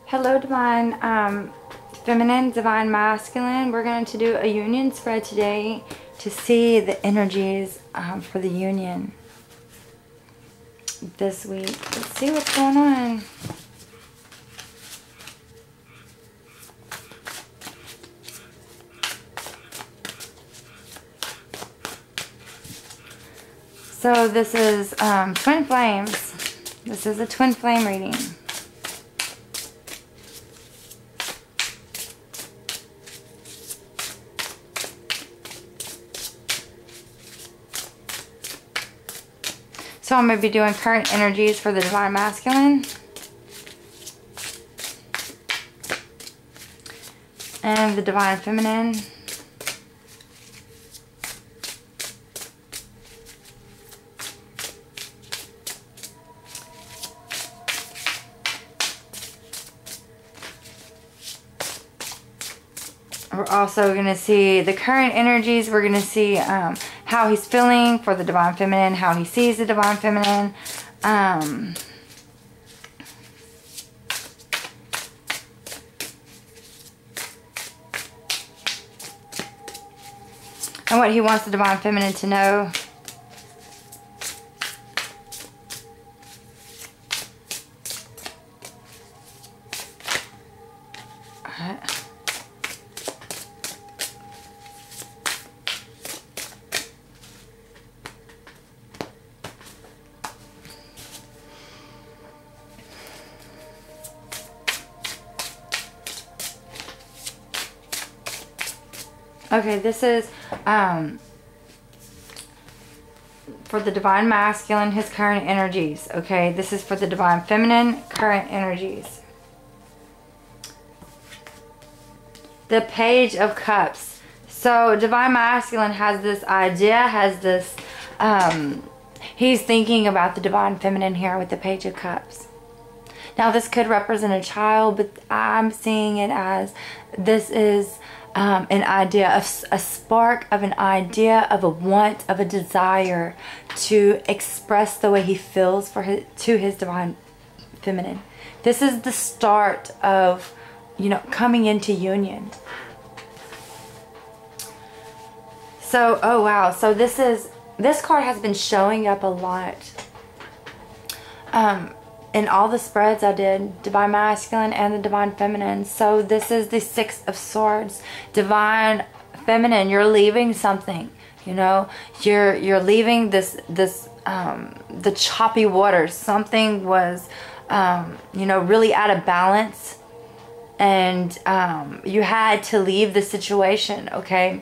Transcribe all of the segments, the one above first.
Hello, Divine Feminine, Divine Masculine. We're going to do a union spread today to see the energies for the union this week. Let's see what's going on. So this is Twin Flames. This is a Twin Flame reading. So I'm going to be doing current energies for the Divine Masculine. And the Divine Feminine. We're also going to see the current energies. We're going to see how he's feeling for the Divine Feminine, how he sees the Divine Feminine. And what he wants the Divine Feminine to know. Okay, this is for the Divine Masculine, his current energies. Okay, this is for the Divine Feminine, current energies. The Page of Cups. So Divine Masculine has this idea, has this, he's thinking about the Divine Feminine here with the Page of Cups. Now this could represent a child, but I'm seeing it as this is an idea of a spark of an idea of a want, of a desire to express the way he feels for his Divine Feminine. This is the start of, you know, coming into union. So, oh wow, so this card has been showing up a lot. In all the spreads I did, Divine Masculine and the Divine Feminine. So this is the Six of Swords. Divine Feminine, you're leaving something. You know, you're leaving the choppy waters. Something was, you know, really out of balance, and you had to leave the situation. Okay.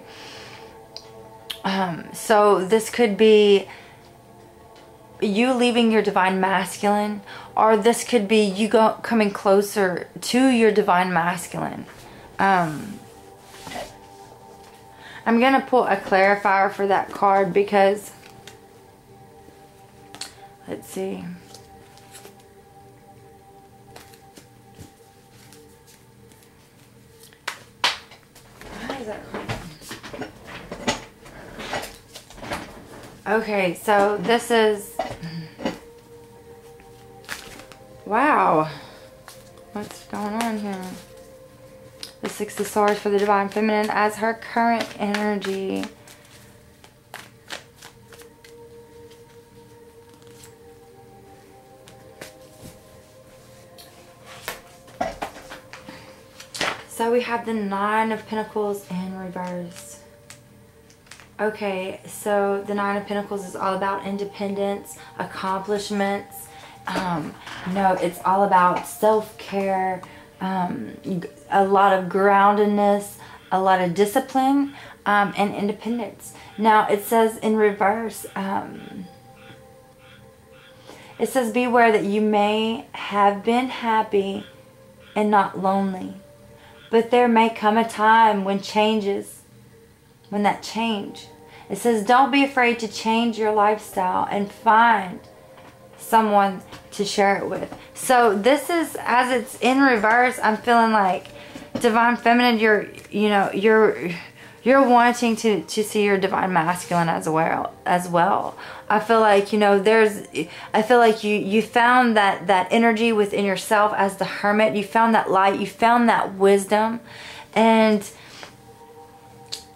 So this could be you leaving your Divine Masculine, or this could be you coming closer to your Divine Masculine. I'm going to pull a clarifier for that card because, let's see. How is that card? Okay, so this is, wow, what's going on here? The Six of Swords for the Divine Feminine as her current energy. So we have the Nine of Pentacles in reverse. Okay, so the Nine of Pentacles is all about independence, accomplishments. You know, it's all about self-care, a lot of groundedness, a lot of discipline, and independence. Now, it says in reverse, it says, beware that you may have been happy and not lonely, but there may come a time when that change. It says, don't be afraid to change your lifestyle and find someone to share it with. So this is, as it's in reverse, I'm feeling like Divine Feminine, you're You're wanting to see your divine masculine as well. I feel like, you know, I feel like you found that energy within yourself as the hermit. You found that light. You found that wisdom. And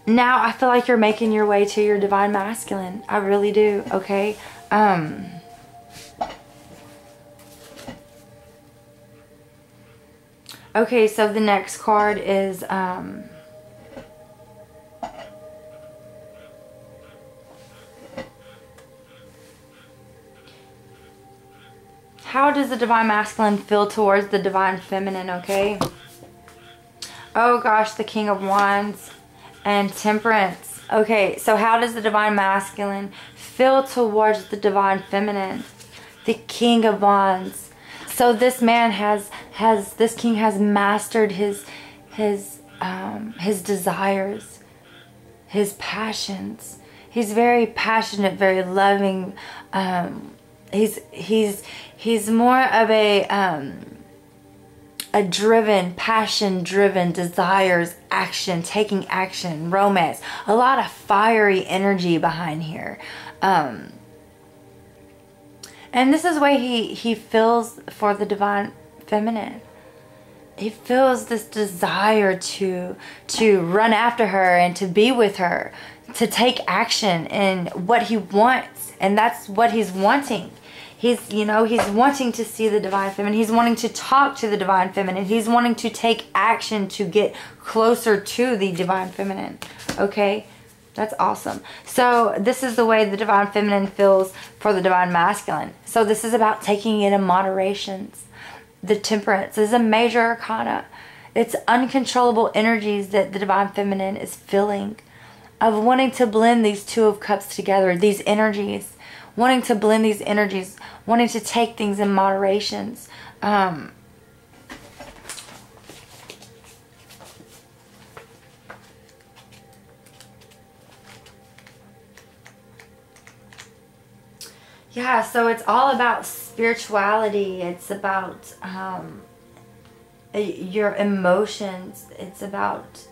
now I feel like you're making your way to your divine masculine. I really do, okay? Okay, so the next card is... how does the divine masculine feel towards the divine feminine, okay? Oh gosh, the King of Wands and Temperance. Okay, so how does the divine masculine feel towards the divine feminine? The King of Wands. So this man this king has mastered his desires, his passions. He's very passionate, very loving. He's more of a driven, passion-driven, desires, action, taking action, romance. A lot of fiery energy behind here. And this is why he feels for the divine feminine. He feels this desire to run after her and to be with her, to take action in what he wants, and that's what he's wanting. He's wanting to see the divine feminine. He's wanting to talk to the divine feminine. He's wanting to take action to get closer to the divine feminine. Okay? That's awesome. So this is the way the divine feminine feels for the divine masculine. So this is about taking it in moderations. The Temperance is a major arcana. It's uncontrollable energies that the divine feminine is feeling, of wanting to blend these Two of Cups together, these energies, wanting to blend these energies, wanting to take things in moderations. Yeah, so it's all about spirituality. It's about your emotions. It's about,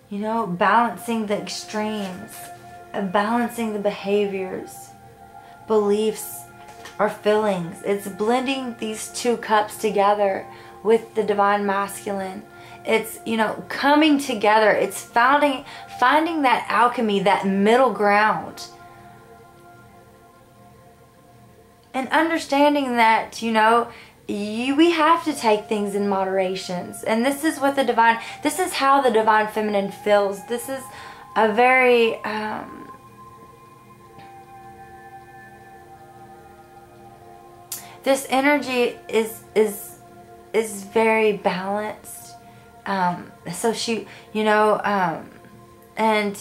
you know, balancing the extremes, balancing the behaviors, beliefs, or feelings. It's blending these two cups together with the divine masculine. It's, you know, coming together. It's finding that alchemy, that middle ground. And understanding that, you know, we have to take things in moderations. And this is what this is how the divine feminine feels. This is a very, this energy is very balanced. So she, you know, and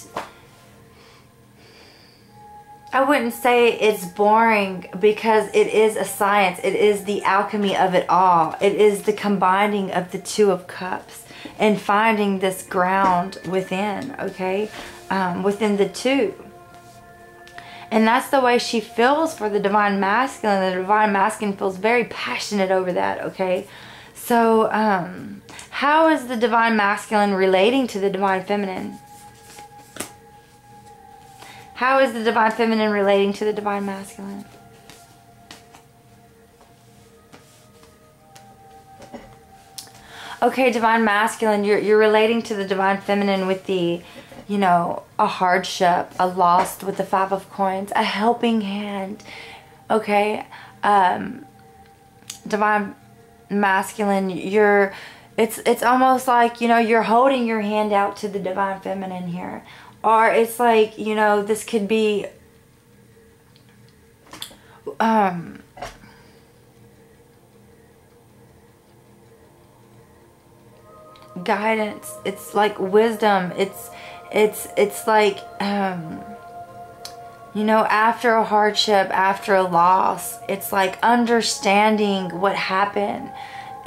I wouldn't say it's boring, because it is a science. It is the alchemy of it all. It is the combining of the Two of Cups and finding this ground within, okay, within the two. And that's the way she feels for the divine masculine. The divine masculine feels very passionate over that, okay? So, how is the divine masculine relating to the divine feminine? How is the divine feminine relating to the divine masculine? Okay, divine masculine, you're relating to the divine feminine with the, you know, a hardship, a loss with the Five of Coins, a helping hand. Okay, divine masculine, it's almost like, you know, you're holding your hand out to the divine feminine here. Or it's like, you know, this could be guidance. It's like wisdom. It's like you know, after a hardship, after a loss, it's like understanding what happened.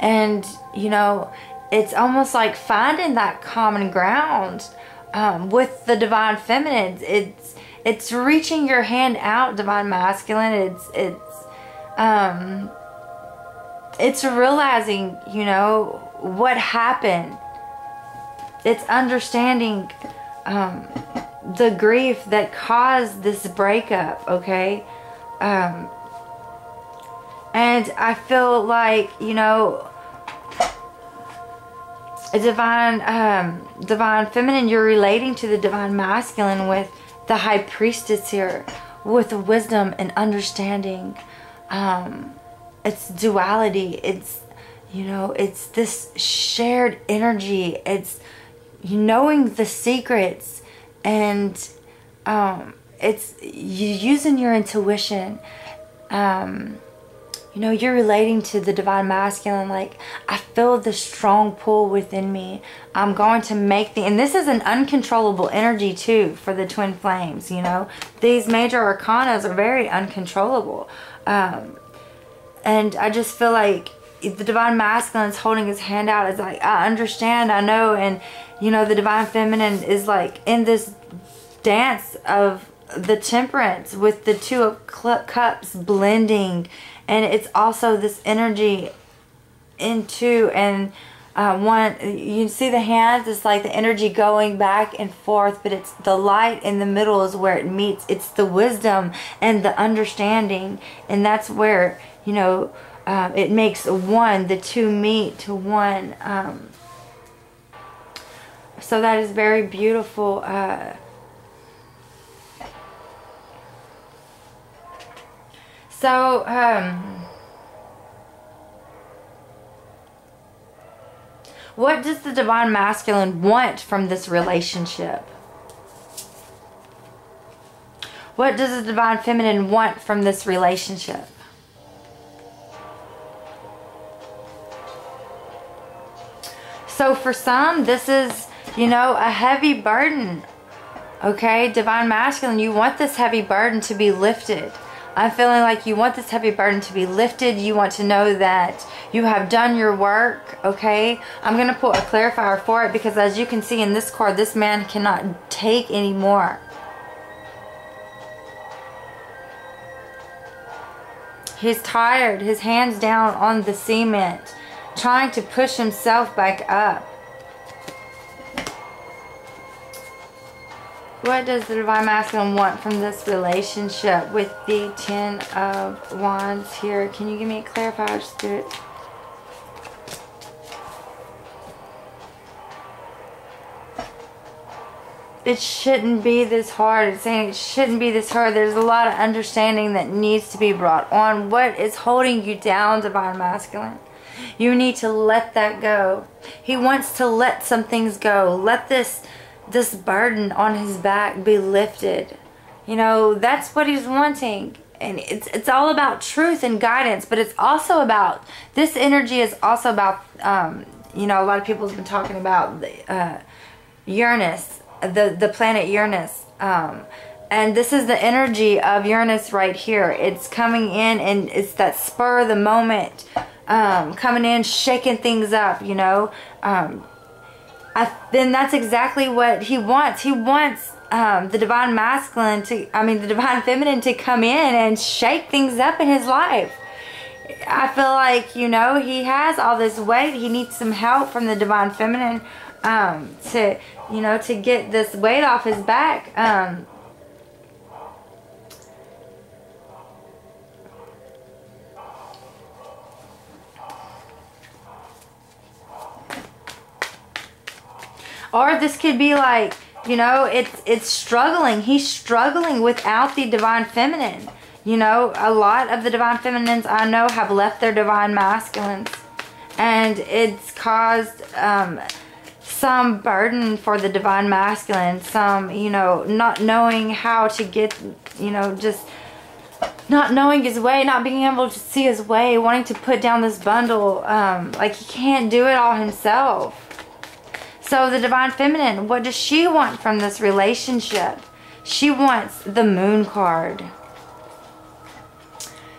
And, you know, it's almost like finding that common ground with the divine feminine. It's reaching your hand out, divine masculine. It's realizing, you know, what happened. it's understanding the grief that caused this breakup, okay? And I feel like, you know, a divine feminine, you're relating to the divine masculine with the high priestess here, with wisdom and understanding. It's duality. It's, you know, it's this shared energy. It's knowing the secrets, and it's you using your intuition. You know, you're relating to the divine masculine, like, I feel the strong pull within me. I'm going to make and this is an uncontrollable energy too for the twin flames, you know. These major arcanas are very uncontrollable. And I just feel like the divine masculine is holding his hand out. It's like, I understand, I know. And, you know, the divine feminine is like in this dance of the temperance with the two of cups blending. And it's also this energy into, and one, you see the hands, it's like the energy going back and forth, but it's the light in the middle is where it meets. It's the wisdom and the understanding, and that's where, you know, it makes one, the two meet to one. So that is very beautiful. So, what does the divine masculine want from this relationship? What does the divine feminine want from this relationship? So for some, this is, you know, a heavy burden. Okay, divine masculine, you want this heavy burden to be lifted. I'm feeling like you want this heavy burden to be lifted. You want to know that you have done your work, okay? I'm going to put a clarifier for it because as you can see in this card, this man cannot take anymore. He's tired. His hands down on the cement, trying to push himself back up. What does the divine masculine want from this relationship with the 10 of Wands here? Can you give me a clarifier, Spirit? It shouldn't be this hard. It's saying it shouldn't be this hard. There's a lot of understanding that needs to be brought on. What is holding you down, divine masculine? You need to let that go. He wants to let some things go. Let this burden on his back be lifted. You know, that's what he's wanting. And it's all about truth and guidance, but it's also about, this energy is also about, you know, a lot of people have been talking about Uranus, the planet Uranus. And this is the energy of Uranus right here. It's coming in, and it's that spur of the moment, coming in, shaking things up, you know. Then that's exactly what he wants. He wants the divine masculine to, the divine feminine to come in and shake things up in his life. I feel like, you know, he has all this weight. He needs some help from the divine feminine to, you know, to get this weight off his back. Or this could be like, you know, it's struggling. He's struggling without the divine feminine. You know, a lot of the divine feminines I know have left their divine masculines. And it's caused some burden for the divine masculine. Some, you know, not knowing how to get, you know, just not knowing his way, not being able to see his way, wanting to put down this bundle. Like he can't do it all himself. So the divine feminine, what does she want from this relationship? She wants the Moon card.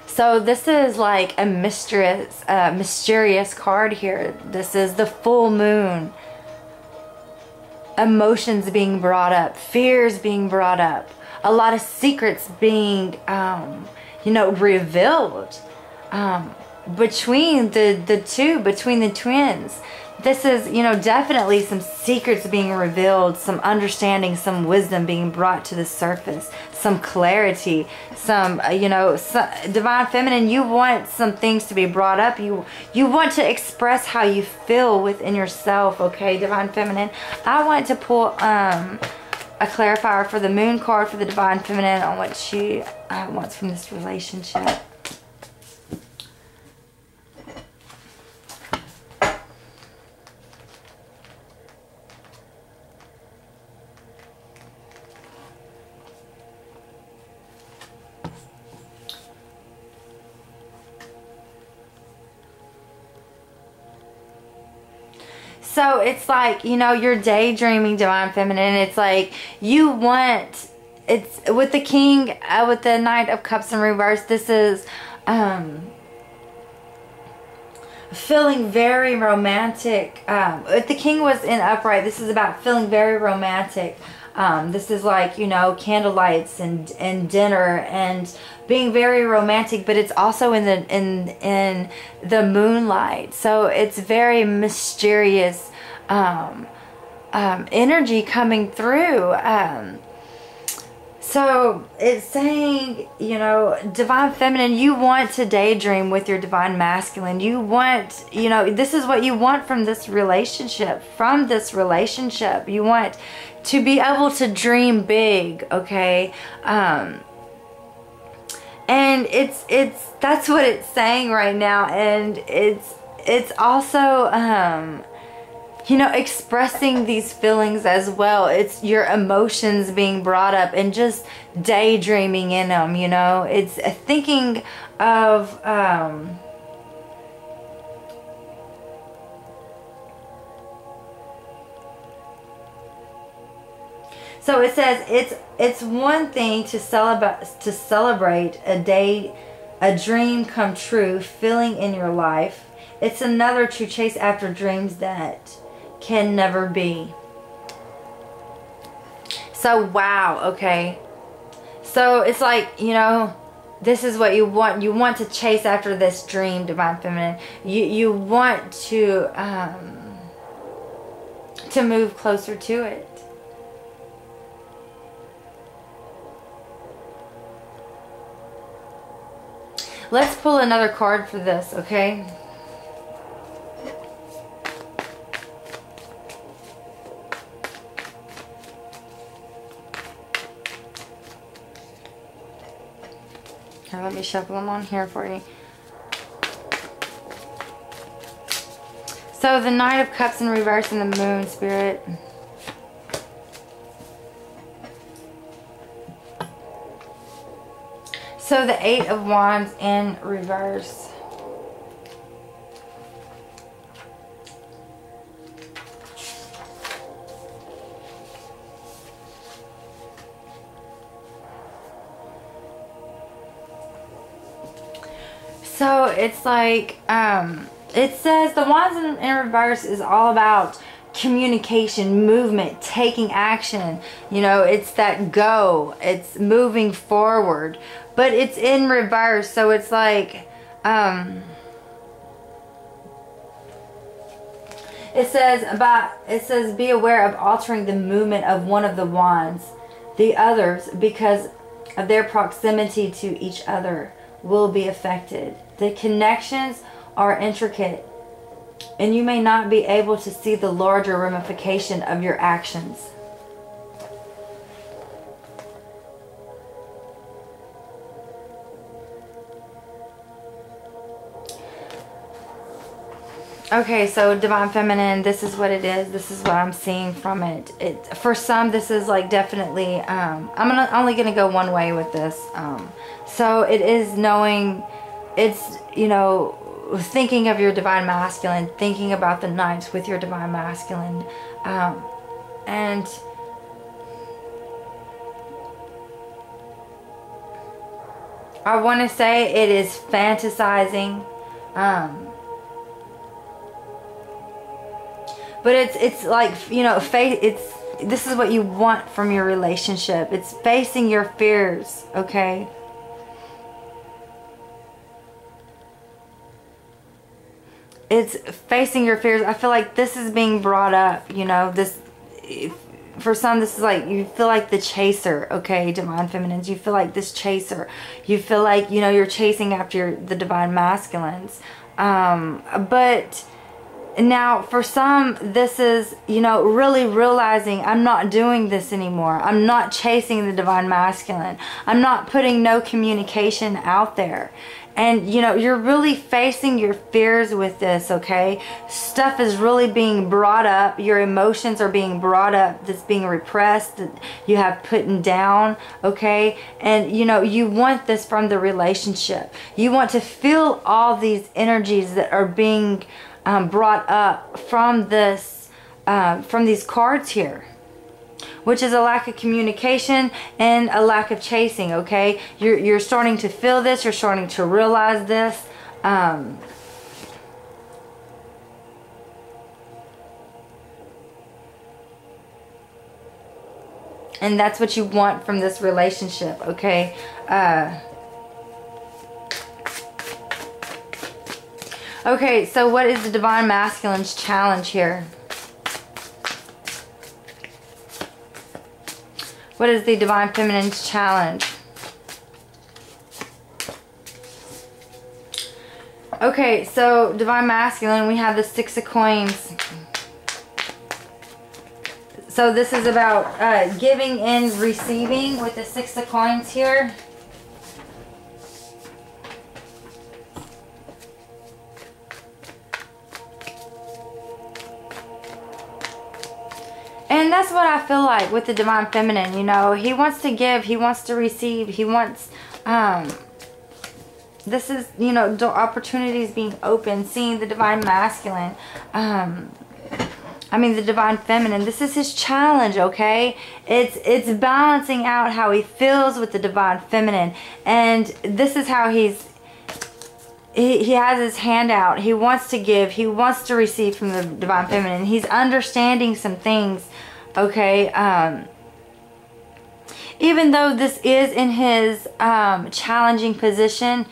So this is like a mysterious card here. This is the full moon. Emotions being brought up, fears being brought up, a lot of secrets being, you know, revealed between the two, between the twins. this is, you know, definitely some secrets being revealed, some understanding, some wisdom being brought to the surface, some clarity, some, you know, Divine Feminine, you want some things to be brought up. You want to express how you feel within yourself, okay, Divine Feminine? I want to pull a clarifier for the Moon card for the Divine Feminine on what she wants from this relationship. So it's like, you know, you're daydreaming, Divine Feminine. It's like you want, it's with the King, with the Knight of Cups in reverse, this is feeling very romantic. If the King was in upright, this is about feeling very romantic. This is like, you know, candlelights and dinner and being very romantic, but it's also in the moonlight. So it's very mysterious energy coming through. So it's saying, you know, Divine Feminine, you want to daydream with your Divine Masculine. You want, you know, this is what you want from this relationship. You want to be able to dream big, okay? And that's what it's saying right now. And it's also, you know, expressing these feelings as well. It's your emotions being brought up and just daydreaming in them, you know. It's thinking of, so it says it's one thing to celebrate a dream come true, feeling in your life. It's another to chase after dreams that can never be. So wow, okay. So it's like, you know, this is what you want. You want to chase after this dream, Divine Feminine. You want to move closer to it. Let's pull another card for this, okay? Here, let me shuffle them on here for you. So the Knight of Cups in reverse and the Moon, Spirit. So the Eight of Wands in reverse. So it's like, it says the Wands in reverse is all about communication, movement, taking action. You know, it's that go. It's moving forward. But it's in reverse, so it's like, it says be aware of altering the movement of one of the wands. The others, because of their proximity to each other, will be affected. The connections are intricate, and you may not be able to see the larger ramification of your actions. Okay, so Divine Feminine, this is what it is. This is what I'm seeing from it. For some, this is like definitely, I'm only going to go one way with this. So it is knowing, it's, you know, thinking of your Divine Masculine, thinking about the nights with your Divine Masculine. And I want to say it is fantasizing. But it's like, you know, this is what you want from your relationship. It's facing your fears, okay? it's facing your fears. I feel like this is being brought up, you know, this, for some, this is like, you feel like the chaser, okay, Divine Feminines. You feel like this chaser. You feel like, you know, you're chasing after the Divine Masculines. But now, for some, this is, you know, really realizing, I'm not doing this anymore. I'm not chasing the Divine Masculine. I'm not putting no communication out there. And, you know, you're really facing your fears with this, okay? Stuff is really being brought up. Your emotions are being brought up that's being repressed, that you have put down, okay? And, you know, you want this from the relationship. You want to feel all these energies that are being brought up from this, from these cards here, which is a lack of communication and a lack of chasing, okay? You're starting to feel this. You're starting to realize this. And that's what you want from this relationship, okay? Okay, so what is the Divine Masculine's challenge here? What is the Divine Feminine's challenge? Okay, so Divine Masculine, we have the Six of Coins. So this is about giving and receiving with the Six of Coins here. And that's what I feel like with the Divine Feminine, you know. He wants to give, he wants to receive, he wants, this is, you know, opportunities being open, seeing the Divine Masculine, the Divine Feminine. This is his challenge, okay? It's balancing out how he feels with the Divine Feminine. And this is how he has his hand out. He wants to give. He wants to receive from the Divine Feminine. He's understanding some things, okay? Even though this is in his challenging position,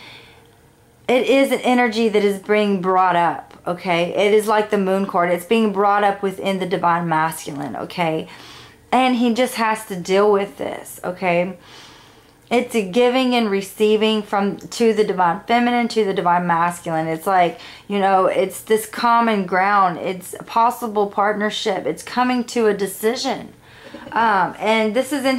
it is an energy that is being brought up, okay? It is like the Moon card. It's being brought up within the Divine Masculine, okay? And he just has to deal with this, okay? It's a giving and receiving to the Divine Feminine, to the Divine Masculine. It's like, you know, it's this common ground. It's a possible partnership. It's coming to a decision. And this is in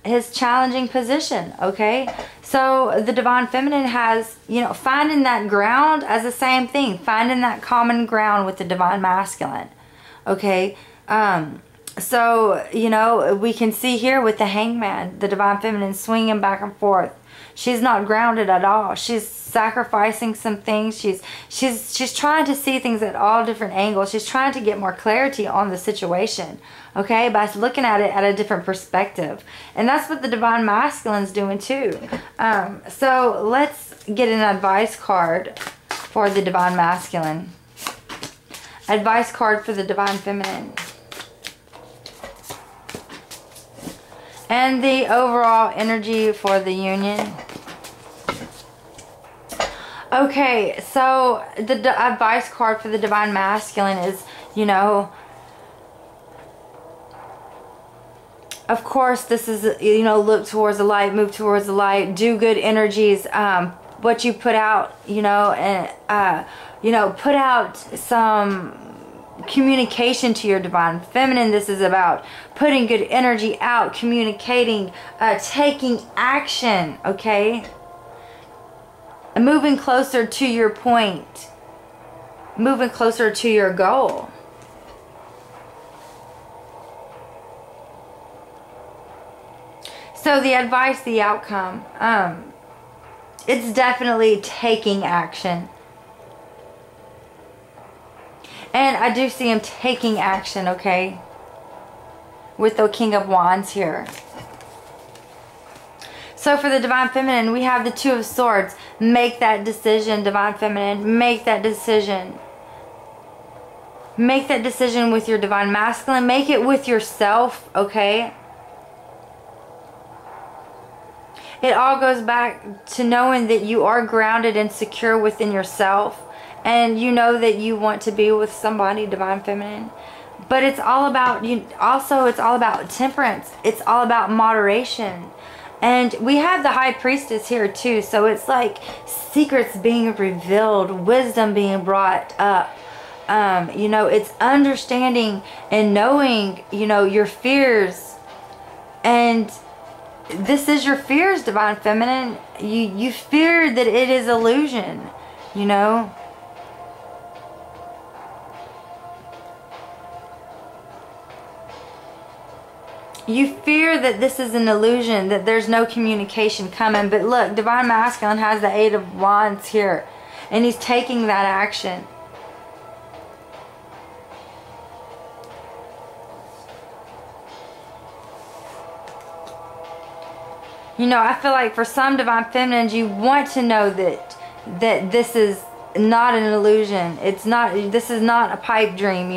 his challenging position, okay? So the Divine Feminine has, you know, finding that ground as the same thing. Finding that common ground with the Divine Masculine, okay? So, you know, we can see here with the Hangman, the Divine Feminine swinging back and forth. She's not grounded at all. She's sacrificing some things. She's trying to see things at all different angles. She's trying to get more clarity on the situation, okay, by looking at it at a different perspective. And that's what the Divine Masculine's doing too. So let's get an advice card for the Divine Masculine. Advice card for the Divine Feminine. And the overall energy for the union. Okay, so the advice card for the Divine Masculine is, you know, of course, this is, you know, look towards the light, move towards the light, do good energies. What you put out, you know, and, you know, put out some communication to your Divine Feminine. This is about putting good energy out, communicating, taking action, okay? And moving closer to your point, moving closer to your goal. So the advice, the outcome, it's definitely taking action. And I do see him taking action, okay? With the King of Wands here. So for the Divine Feminine, we have the Two of Swords. Make that decision, Divine Feminine. Make that decision. Make that decision with your Divine Masculine. Make it with yourself, okay? It all goes back to knowing that you are grounded and secure within yourself. and you know that you want to be with somebody, Divine Feminine. But it's all about, it's all about temperance. It's all about moderation. And we have the High Priestess here too. So it's like secrets being revealed, wisdom being brought up. It's understanding and knowing, your fears. And this is your fears, Divine Feminine. You fear that it is illusion, You fear that this is an illusion, that there's no communication coming. But look, Divine Masculine has the Eight of Wands here. And he's taking that action. I feel like for some Divine Feminines, you want to know that this is not an illusion. This is not a pipe dream,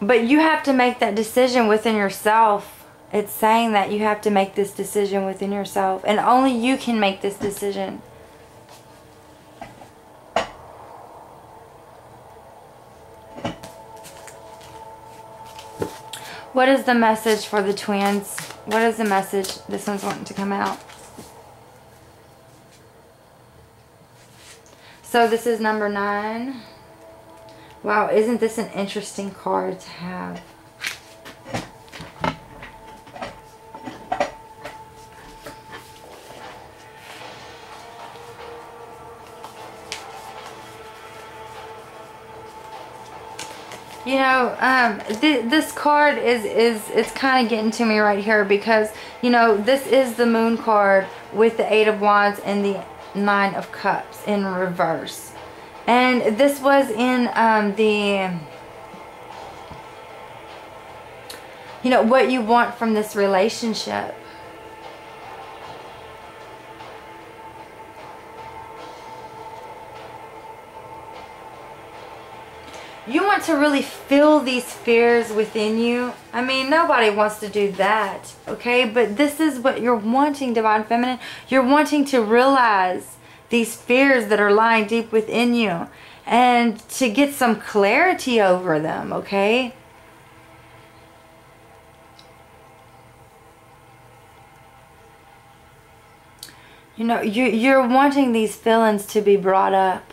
But you have to make that decision within yourself. It's saying that you have to make this decision within yourself. And only you can make this decision. What is the message for the twins? What is the message this one's wanting to come out? So this is number 9. Wow, isn't this an interesting card to have? This card it's kind of getting to me right here because, this is the Moon card with the Eight of Wands and the Nine of Cups in reverse. And this was in what you want from this relationship. You want to really feel these fears within you. I mean, nobody wants to do that, okay? But this is what you're wanting, Divine Feminine. You're wanting to realize these fears that are lying deep within you and to get some clarity over them, okay? You're wanting these feelings to be brought up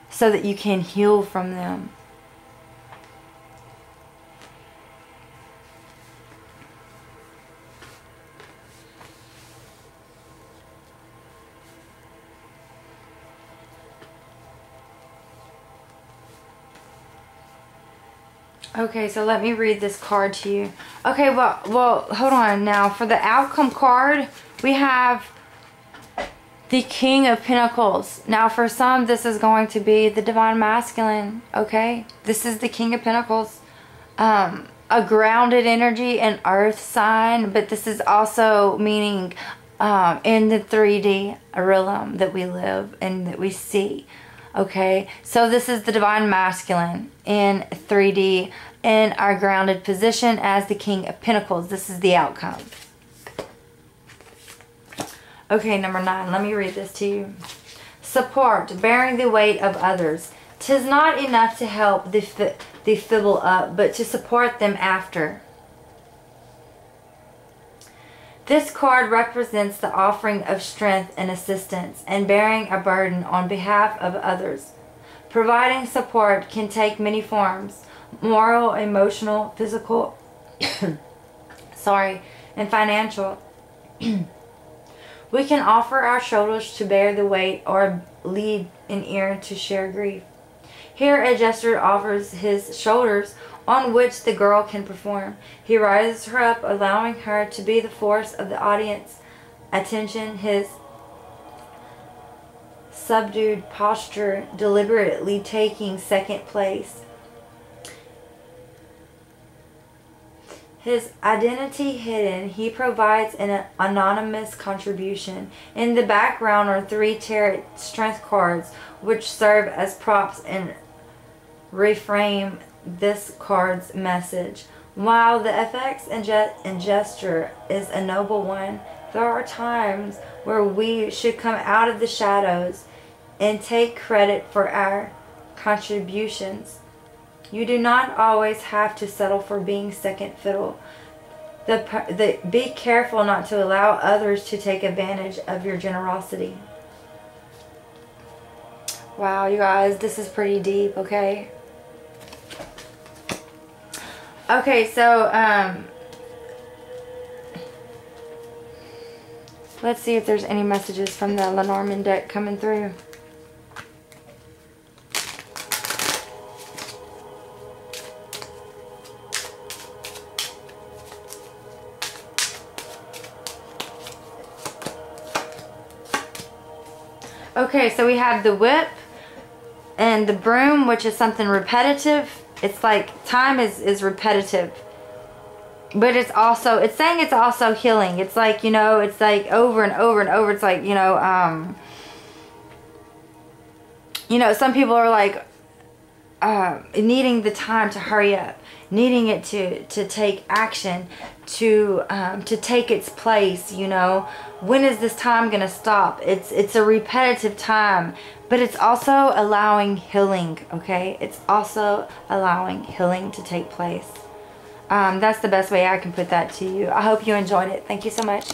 so that you can heal from them. Okay, so let me read this card to you. Okay, well, hold on now. For the outcome card, we have the King of Pentacles. Now, for some, this is going to be the Divine Masculine, okay? This is the King of Pentacles. A grounded energy, an earth sign, but this is also meaning in the 3D realm that we live and that we see. Okay, so this is the Divine Masculine in 3D in our grounded position as the King of Pentacles. This is the outcome. Okay, number 9. Let me read this to you. Support, bearing the weight of others. 'Tis not enough to help the feeble up, but to support them after. This card represents the offering of strength and assistance and bearing a burden on behalf of others. Providing support can take many forms: moral, emotional, physical, and financial. We can offer our shoulders to bear the weight or lead an ear to share grief. Here a jester offers his shoulders on which the girl can perform. He rises her up, allowing her to be the force of the audience attention. His subdued posture deliberately taking second place. His identity hidden, he provides an anonymous contribution. In the background are 3 tarot strength cards, which serve as props and reframe this card's message. While the effects and gesture is a noble one, There are times where we should come out of the shadows and take credit for our contributions. You do not always have to settle for being second fiddle. Be careful not to allow others to take advantage of your generosity. Wow, you guys, this is pretty deep, okay? Okay, so, let's see if there's any messages from the Lenormand deck coming through. Okay, so we have the whip and the broom, which is something repetitive. It's like time is repetitive. But it's also, it's saying it's also healing. It's like, you know, it's like over and over and over. It's like, you know, some people are like needing the time to hurry up, needing it to take action, to take its place, you know. When is this time going to stop? It's a repetitive time, but it's also allowing healing, okay? It's also allowing healing to take place. That's the best way I can put that to you. I hope you enjoyed it. Thank you so much.